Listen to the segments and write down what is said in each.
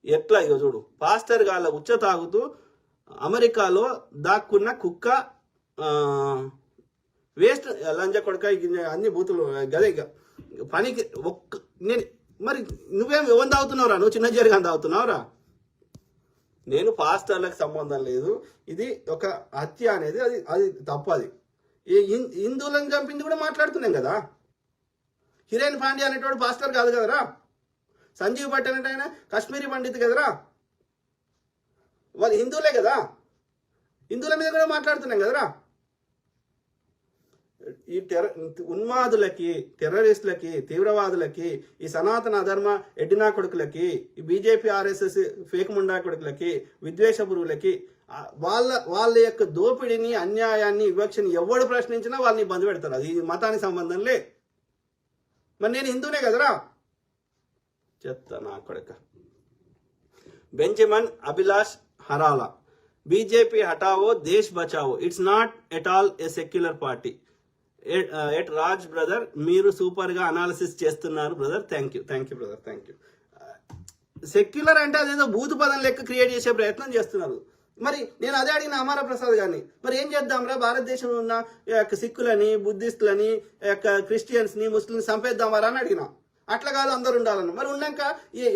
ఎట్లా ఇక చూడు, పాస్టర్ గాళ్ళ ఉచ్చ తాగుతూ అమెరికాలో దాక్కున్న కుక్క వేస్ట్ లంజ కొడక అన్ని బూతులు గదే ఇక పనికి నేను మరి నువ్వేం ఎవరు తాగుతున్నావురా? నువ్వు చిన్న జరిగా తాగుతున్నావురా? నేను పాస్టర్లకు సంబంధం లేదు. ఇది ఒక హత్య అనేది అది అది తప్పది. హిందువులను చంపింది కూడా మాట్లాడుతున్నాం కదా. హిరేన్ పాండ్యా అనేటోడు పాస్టర్ కాదు కదరా. సంజీవ్ భట్ అనేట ఆయన కాశ్మీరీ పండిత్ కదరా. వాళ్ళు హిందువులే కదా. హిందువుల మీద కూడా మాట్లాడుతున్నాం కదరా. ఈ ఉన్మాదులకి, టెర్రరిస్టులకి, తీవ్రవాదులకి, ఈ సనాతన అధర్మ ఎడ్డినా కొడుకులకి, ఈ బీజేపీ ఆర్ఎస్ఎస్ ఫేక్ ముండా కొడుకులకి, విద్వేష పురుగులకి వాళ్ళ యొక్క దోపిడిని, అన్యాయాన్ని, వివక్షని ఎవడు ప్రశ్నించినా వాళ్ళని ఇబ్బంది పెడతారు. అది మతానికి సంబంధం లే. మరి నేను హిందూనే కదరా. చెత్త నా కొడుక. బెంజమిన్ అభిలాష్ హరాలా, బీజేపీ హటావో దేశ్ బచావో, it's not at all a secular party. At Raj brother, మీరు సూపర్ గా అనాలిసిస్ చేస్తున్నారు brother. Thank you brother, thank you. Secular అంటే అదేదో భూత పదం లెక్క క్రియేట్ చేసే ప్రయత్నం చేస్తున్నారు. మరి నేను అదే అడిగిన అమర ప్రసాద్ గారిని, మరి ఏం చేద్దాంరా, భారతదేశంలో ఉన్న సిక్కులని, బుద్ధిస్టులని, క్రిస్టియన్స్ ని, ముస్లింస్ చంపేద్దామరా అని అడిగిన. అట్లా కాదు, అందరు ఉండాలన్న. మరి ఉన్నాక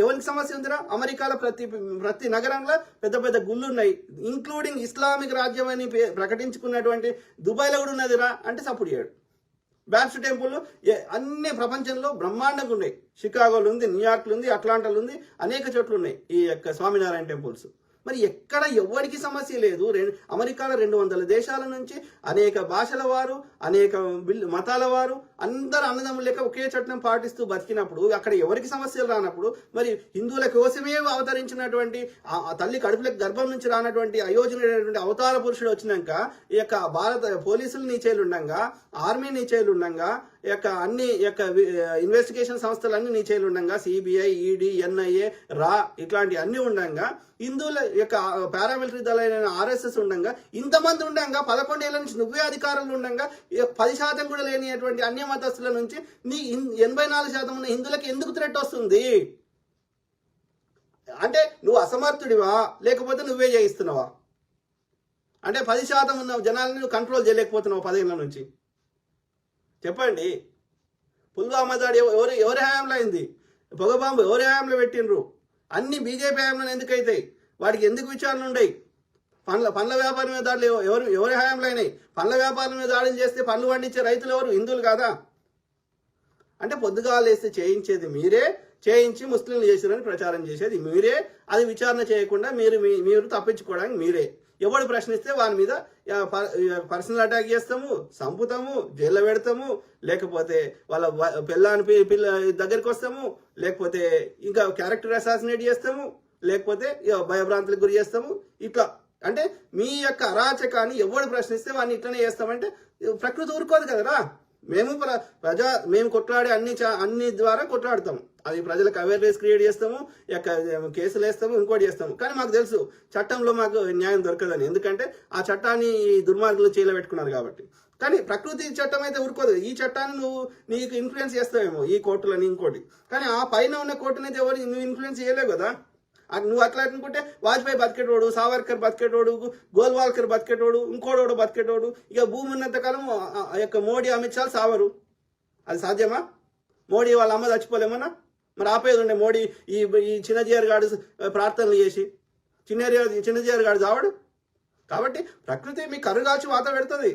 ఎవరికి సమస్య ఉందిరా? అమెరికాలో ప్రతి నగరంలో పెద్ద పెద్ద గుళ్ళు ఉన్నాయి, ఇంక్లూడింగ్ ఇస్లామిక్ రాజ్యం అని ప్రకటించుకున్నటువంటి దుబాయ్లో కూడా ఉన్నదిరా అంటే సపోర్ట్ చేయడు. బ్యాప్స్ట్ టెంపుల్ అన్ని ప్రపంచంలో బ్రహ్మాండంగా ఉన్నాయి. షికాగోలో ఉంది, న్యూయార్క్లో ఉంది, అట్లాంటాలో ఉంది, అనేక చోట్ల ఉన్నాయి ఈ యొక్క స్వామినారాయణ టెంపుల్స్. మరి ఎక్కడ ఎవరికి సమస్య లేదు. అమెరికాలో 200 దేశాల నుంచి అనేక భాషల వారు, అనేక మతాల వారు అందరు అన్నదమ్ములు లెక్క ఒకే చట్టం పాటిస్తూ బతికినప్పుడు అక్కడ ఎవరికి సమస్యలు రానప్పుడు, మరి హిందువుల కోసమే అవతరించినటువంటి తల్లి కడుపులకు గర్భం నుంచి రానటువంటి అయోజనటువంటి అవతార పురుషుడు వచ్చినాక ఈ యొక్క భారత పోలీసులు నీచేలు ఉండంగా, ఆర్మీ నీచేలు ఉండంగా, ఈ యొక్క అన్ని యొక్క ఇన్వెస్టిగేషన్ సంస్థలు అన్ని నీచేలు ఉండంగా, సిబిఐ, ఈడీ, ఎన్ఐఏ, రా ఇట్లాంటి అన్ని ఉండంగా, హిందువుల యొక్క పారామిలిటరీ దళైన ఆర్ఎస్ఎస్ ఉండంగా, ఇంతమంది ఉండంగా, 11 ఏళ్ల నుంచి నువ్వే అధికారంలో ఉండంగా 10% కూడా లేనిటువంటి అన్య మతస్థుల నుంచి నీ 84% ఉన్న హిందువులకు ఎందుకు థ్రెట్ వస్తుంది? అంటే నువ్వు అసమర్థుడివా, లేకపోతే నువ్వే చేయిస్తున్నావా? అంటే 10% ఉన్న జనాలను నువ్వు కంట్రోల్ చేయలేకపోతున్నావు 10 ఏళ్ల నుంచి. చెప్పండి. పుల్వామా దాడి ఎవరి హయాంలో అయింది? పొగబాంబు ఎవరి హయాంలో పెట్టిండ్రు? అన్ని బీజేపీ హయాంలో ఎందుకు అవుతాయి? వాటికి ఎందుకు విచారణలు ఉండయి? పండ్ల వ్యాపారం మీద దాడులు ఎవరి హయాంలో అయినాయి? పండ్ల వ్యాపారం మీద దాడులు చేస్తే పండ్లు పండించే రైతులు ఎవరు? హిందువులు కాదా? అంటే పొద్దుగాలేస్తే చేయించేది మీరే, చేయించి ముస్లింలు చేసిరని ప్రచారం చేసేది మీరే. అది విచారణ చేయకుండా మీరు తప్పించుకోవడానికి మీరే. ఎవడు ప్రశ్నిస్తే వాని మీద పర్సనల్ అటాక్ చేస్తాము, చంపుతాము, జైల్లో పెడతాము, లేకపోతే వాళ్ళ పిల్ల దగ్గరికి వస్తాము, లేకపోతే ఇంకా క్యారెక్టర్ అసాసినేట్ చేస్తాము, లేకపోతే భయభ్రాంతులకు గురి చేస్తాము. ఇట్లా అంటే మీ యొక్క అరాచకాన్ని ఎవడు ప్రశ్నిస్తే వాడిని ఇట్లనే చేస్తామంటే ప్రకృతి ఊరుకోదు కదరా. మేము కొట్లాడే అన్ని ద్వారా కొట్లాడతాము. అది ప్రజలకు అవేర్నెస్ క్రియేట్ చేస్తాము, కేసులు వేస్తాము, ఇంకోటి చేస్తాము. కానీ మాకు తెలుసు చట్టంలో మాకు న్యాయం దొరకదని. ఎందుకంటే ఆ చట్టాన్ని దుర్మార్గులు చేయలేబెట్టుకున్నారు కాబట్టి. కానీ ప్రకృతి చట్టం అయితే ఊరుకోదు. ఈ చట్టాన్ని నీకు ఇన్ఫ్లుయెన్స్ చేస్తావేమో ఈ కోర్టులని, ఇంకోటి. కానీ ఆ పైన ఉన్న కోర్టుని అయితే ఎవరు నువ్వు ఇన్ఫ్లుయెన్స్ చేయలేవు కదా. నువ్వు అట్లా అనుకుంటే వాజ్పేయి బతికేటోడు, సావర్కర్ బతికేటోడు, గోల్వాల్కర్ బతికేటోడు, ఇంకోడోడు బతికేటోడు. ఇక భూమి ఉన్నంతకాలం మోడీ, అమిత్ షా సావరు. అది సాధ్యమా? మోడీ వాళ్ళ అమ్మ చచ్చిపోలేమన్నా? మరి ఆపేది ఉండే మోడీ ఈ చిన్నజీఆర్ గాడు ప్రార్థనలు చేసి చిన్నజీఆర్ గాడు చావడు. కాబట్టి ప్రకృతి మీ కరుగాచి వాత పెడుతుంది.